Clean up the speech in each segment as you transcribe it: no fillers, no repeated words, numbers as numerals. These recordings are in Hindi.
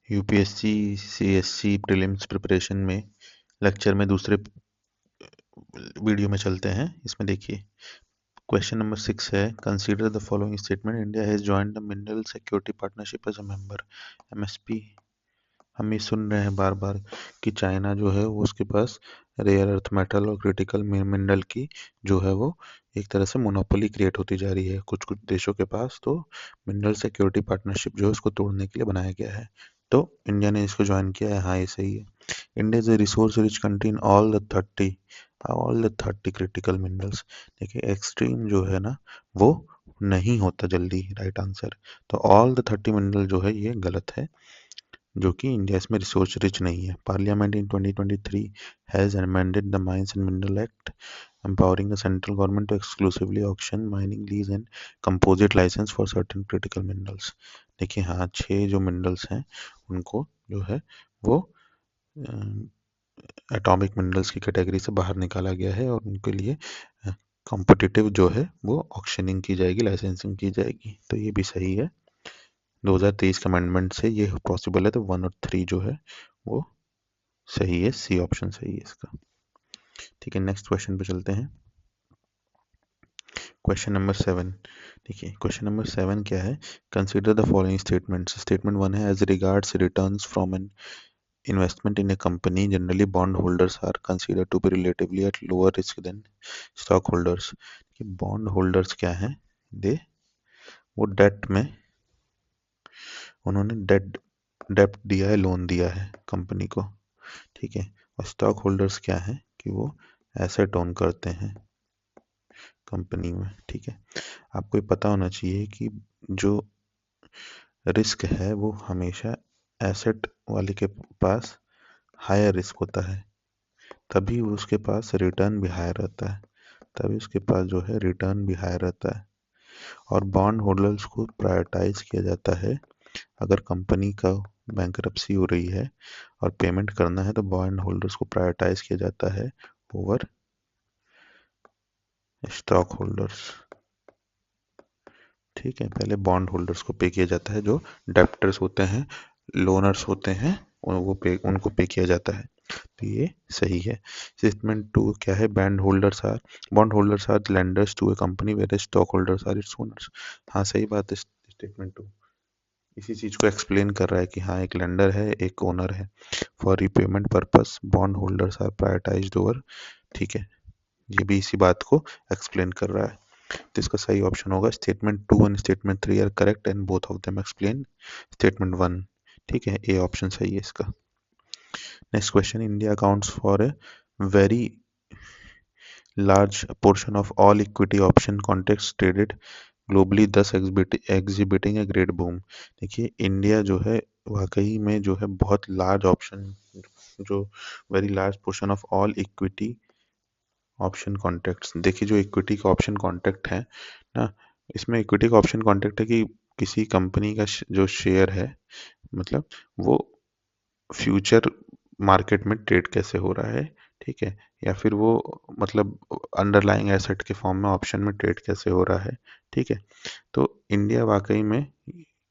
यूपीएससी सीएससी प्रीलिम्स प्रिपरेशन में लेक्चर में दूसरे वीडियो में चलते हैं। इसमें देखिए क्वेश्चन नंबर 6 है, consider the following statement, India has joined the mineral security partnership as a member. MSP, हम ये सुन रहे हैं बार बार कि चाइना जो है वो उसके पास रेयर अर्थ मेटल और क्रिटिकल मिनरल की जो है वो एक तरह से मोनोपोली क्रिएट होती जा रही है कुछ कुछ देशों के पास। तो मिनरल सिक्योरिटी पार्टनरशिप जो है उसको तोड़ने के लिए बनाया गया है, तो इंडिया ने इसको ज्वाइन किया है। हाँ, ये सही है। India is a resource rich country in all the 30 critical minerals. देखिए एक्सट्रीम जो है ना वो नहीं होता जल्दी, राइट आंसर। तो ऑल द 30 मिनरल जो है ये गलत है, जो कि इंडिया इसमें रिसोर्स रिच नहीं है। Parliament in 2023 has amended the Mines and Mineral Act, empowering the central government to exclusively auction mining lease and composite license for certain critical minerals। देखिए हाँ, 6 जो मिनरल्स हैं उनको जो है वो एटॉमिक मिनरल्स की कैटेगरी से बाहर निकाला गया है और उनके लिए कॉम्पिटिटिव जो है वो ऑक्शनिंग की जाएगी, लाइसेंसिंग की जाएगी। तो ये भी सही है, 2023 के अमेंडमेंट से ये पॉसिबल है। तो 1 और 3 जो है वो सही है, सी ऑप्शन सही है इसका। ठीक है, नेक्स्ट क्वेश्चन पे चलते हैं। क्वेश्चन नंबर 7, देखिए क्वेश्चन नंबर 7 क्या है, consider the following statements. Statement 1 है, as regards returns from an investment in a company, generally bondholders are considered to be relatively at lower risk than stockholders। कि बॉन्ड होल्डर्स क्या है, दे वो डेट में उन्होंने डेट दिया है, लोन दिया है कंपनी को, ठीक है। और स्टॉक होल्डर्स क्या है कि वो एसेट ओन करते हैं कंपनी में, ठीक है। आपको ये पता होना चाहिए कि जो रिस्क है वो हमेशा एसेट वाले के पास हायर रिस्क होता है, तभी उसके पास रिटर्न भी हायर रहता है, तभी उसके पास जो है रिटर्न भी हायर रहता है। और बॉन्ड होल्डर्स को प्रायोरिटाइज किया जाता है। अगर कंपनी का बैंकरप्सी हो रही है और पेमेंट करना है तो बॉन्ड होल्डर्स को प्रायोरिटाइज किया जाता है ओवर स्टॉक होल्डर्स, ठीक है। पहले बॉन्ड होल्डर्स को पे किया जाता है, जो डेप्टर्स होते हैं, लोनर्स होते हैं, उनको पे किया जाता है। तो ये सही है। स्टेटमेंट 2 क्या है, bond holders are lenders to a company where stock holders are its owners. हाँ सही बात है, स्टेटमेंट 2 इसी चीज को एक्सप्लेन कर रहा है कि हाँ एक लेंडर है एक ओनर है। For repayment purpose bond holders are prioritized over, ठीक है। ये भी इसी बात को एक्सप्लेन कर रहा है। तो इसका सही ऑप्शन होगा statement 2 and statement 3 are correct and both of them explain statement 1, ठीक है। ए ऑप्शन सही है इसका। Next question, India accounts for a very large portion of all equity option contracts traded globally, thus exhibiting a great boom। देखिए इंडिया जो है वाकई में जो है बहुत लार्ज ऑप्शन, जो very large portion of all equity option contracts. देखिए जो इक्विटी का ऑप्शन कॉन्ट्रैक्ट है ना, इसमें इक्विटी का ऑप्शन कॉन्ट्रैक्ट है कि किसी कंपनी का जो शेयर है, मतलब वो फ्यूचर मार्केट में ट्रेड कैसे हो रहा है, ठीक है। या फिर वो मतलब अंडरलाइंग एसेट के फॉर्म में ऑप्शन में ट्रेड कैसे हो रहा है, ठीक है। तो इंडिया वाकई में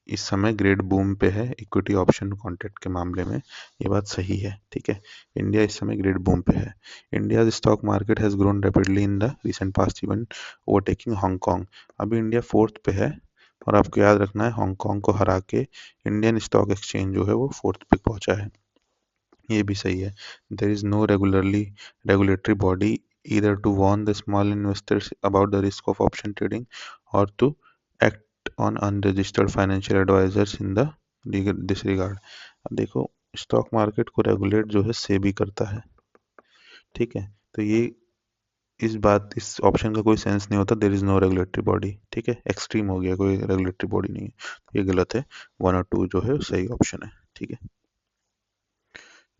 इस समय ग्रेट बूम पे है इक्विटी ऑप्शन कॉन्ट्रैक्ट के मामले में, ये बात सही है, ठीक है। इंडिया इस समय ग्रेट बूम पे है। India stock market has grown rapidly in the recent past, even overtaking Hong Kong. अभी इंडिया 4th पे है और आपको याद रखना है हांगकांग को हरा के इंडियन स्टॉक एक्सचेंज जो है वो 4th पे पहुंचा है, ये भी सही है। There is no regulatory body either to warn the small investors about the risk of option trading or to act on unregistered financial advisors in the this regard। अब देखो स्टॉक मार्केट को रेगुलेट जो है सेबी करता है, ठीक है। तो ये इस ऑप्शन का कोई सेंस नहीं होता, there is no regulatory body, ठीक है। एक्सट्रीम हो गया, कोई रेगुलेटरी बॉडी नहीं है, तो ये गलत है। 1 और 2 जो है सही ऑप्शन है, ठीक है।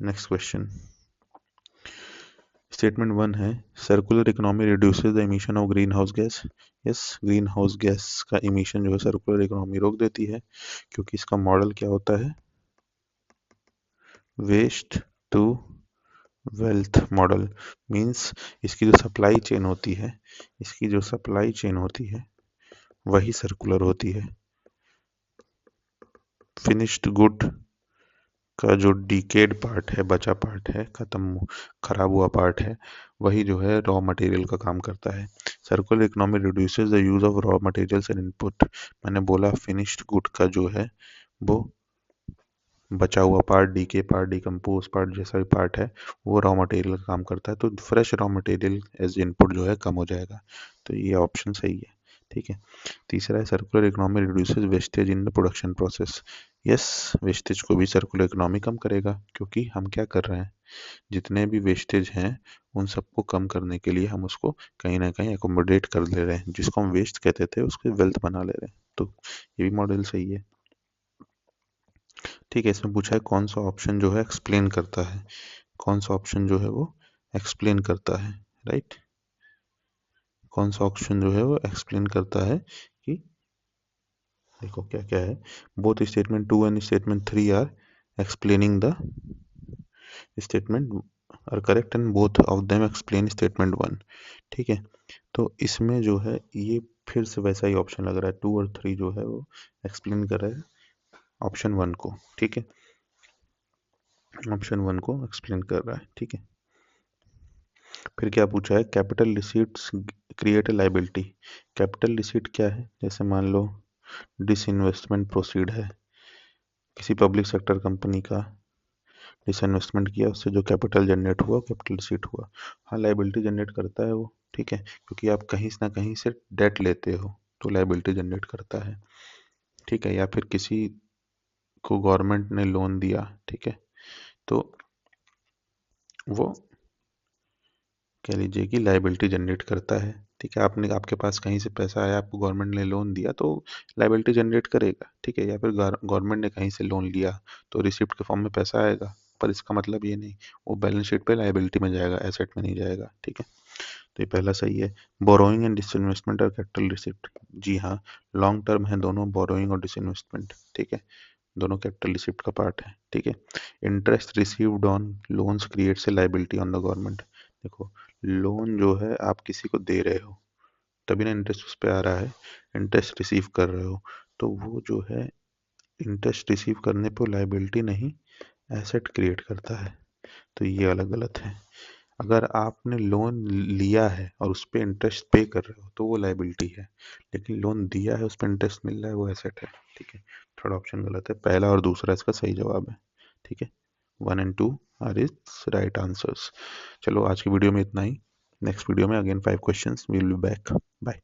नेक्स्ट क्वेश्चन, स्टेटमेंट 1 है, circular economy reduces the emission of green house gas. Yes, green house gas का इमिशन जो है सर्कुलर इकोनॉमी रोक देती है, क्योंकि इसका मॉडल क्या होता है, waste to wealth model. Means इसकी जो सप्लाई चेन होती है, इसकी जो सप्लाई चेन होती है वही सर्कुलर होती है। फिनिश्ड गुड का जो डिकेड पार्ट है, बचा पार्ट है, खत्म खराब हुआ पार्ट है, वही जो है रॉ मटेरियल का काम करता है। Circular economy reduces the use of raw materials and input. मैंने बोला फिनिश्ड गुड का जो है वो बचा हुआ part, decay part, decompose part, जैसा भी पार्ट है वो रॉ मटेरियल का काम करता है, तो fresh raw material as input जो है कम हो जाएगा। तो ये ऑप्शन सही है। ठीक है। तीसरा है circular economy reduces wastage in the production process. Yes, wastage को भी सर्कुलर इकोनॉमी कम करेगा, क्योंकि हम क्या कर रहे हैं, जितने भी वेस्टेज हैं उन सबको कम करने के लिए हम उसको कहीं ना कहीं एकोमोडेट कर ले रहे हैं, जिसको हम वेस्ट कहते थे उसको वेल्थ बना ले रहे हैं। तो ये भी मॉडल सही है। ठीक है, इसमें पूछा है कौन सा ऑप्शन जो है एक्सप्लेन करता है, कौन सा ऑप्शन जो है वो एक्सप्लेन करता है, राइट। कौन सा ऑप्शन जो है वो एक्सप्लेन करता है कि देखो क्या क्या है, both statement 2 and statement 3 are explaining the statement are correct and both of them explain statement 1। ठीक है, तो इसमें जो है ये फिर से वैसा ही ऑप्शन लग रहा है, 2 और 3 जो है वो एक्सप्लेन कर रहा है ऑप्शन 1 को। ठीक है, ऑप्शन 1 को एक्सप्लेन कर रहा है। ठीक है, फिर क्या पूछा है, capital receipts create a liability. Capital receipt क्या है, जैसे मान लो डिसइन्वेस्टमेंट प्रोसीड है, किसी पब्लिक सेक्टर कंपनी का डिसइन्वेस्टमेंट किया, उससे जो कैपिटल जनरेट हुआ कैपिटल रिसीट हुआ। हाँ, लाइबिलिटी जनरेट करता है वो। ठीक है, क्योंकि आप कहीं ना कहीं से डेट लेते हो तो लाइबिलिटी जनरेट करता है। ठीक है, या फिर किसी को गवर्नमेंट ने लोन दिया, ठीक है, तो वो कह लीजिए कि लाइबिलिटी जनरेट करता है। ठीक है, आपने आपके पास कहीं से पैसा आया, आपको गवर्नमेंट ने लोन दिया तो लाइबिलिटी जनरेट करेगा। ठीक है, या फिर गवर्नमेंट ने कहीं से लोन लिया तो रिसिप्ट के फॉर्म में पैसा आएगा, पर इसका मतलब ये नहीं वो बैलेंस शीट पे लाइबिलिटी में जाएगा, एसेट में नहीं जाएगा। ठीक है, तो ये पहला सही है। बोरोइंग एंड डिसइन्वेस्टमेंट और कैपिटल रिसिप्ट, जी हाँ, लॉन्ग टर्म है दोनों, बोरोइंग और डिसइन्वेस्टमेंट। ठीक है, दोनों कैपिटल रिसिप्ट का पार्ट है। ठीक है, interest received on loans creates a liability on the government. देखो, लोन जो है आप किसी को दे रहे हो तभी ना इंटरेस्ट उस पर आ रहा है, इंटरेस्ट रिसीव कर रहे हो तो वो जो है इंटरेस्ट रिसीव करने पे लाइबिलिटी नहीं एसेट क्रिएट करता है। तो ये वाला गलत है। अगर आपने लोन लिया है और उस पर इंटरेस्ट पे कर रहे हो तो वो लाइबिलिटी है, लेकिन लोन दिया है उस पर इंटरेस्ट मिल रहा है वो एसेट है। ठीक है, थर्ड ऑप्शन गलत है, पहला और दूसरा इसका सही जवाब है। ठीक है, 1 and 2 are is right answers. चलो आज की वीडियो में इतना ही, नेक्स्ट वीडियो में again 5 questions, we will be back. Bye.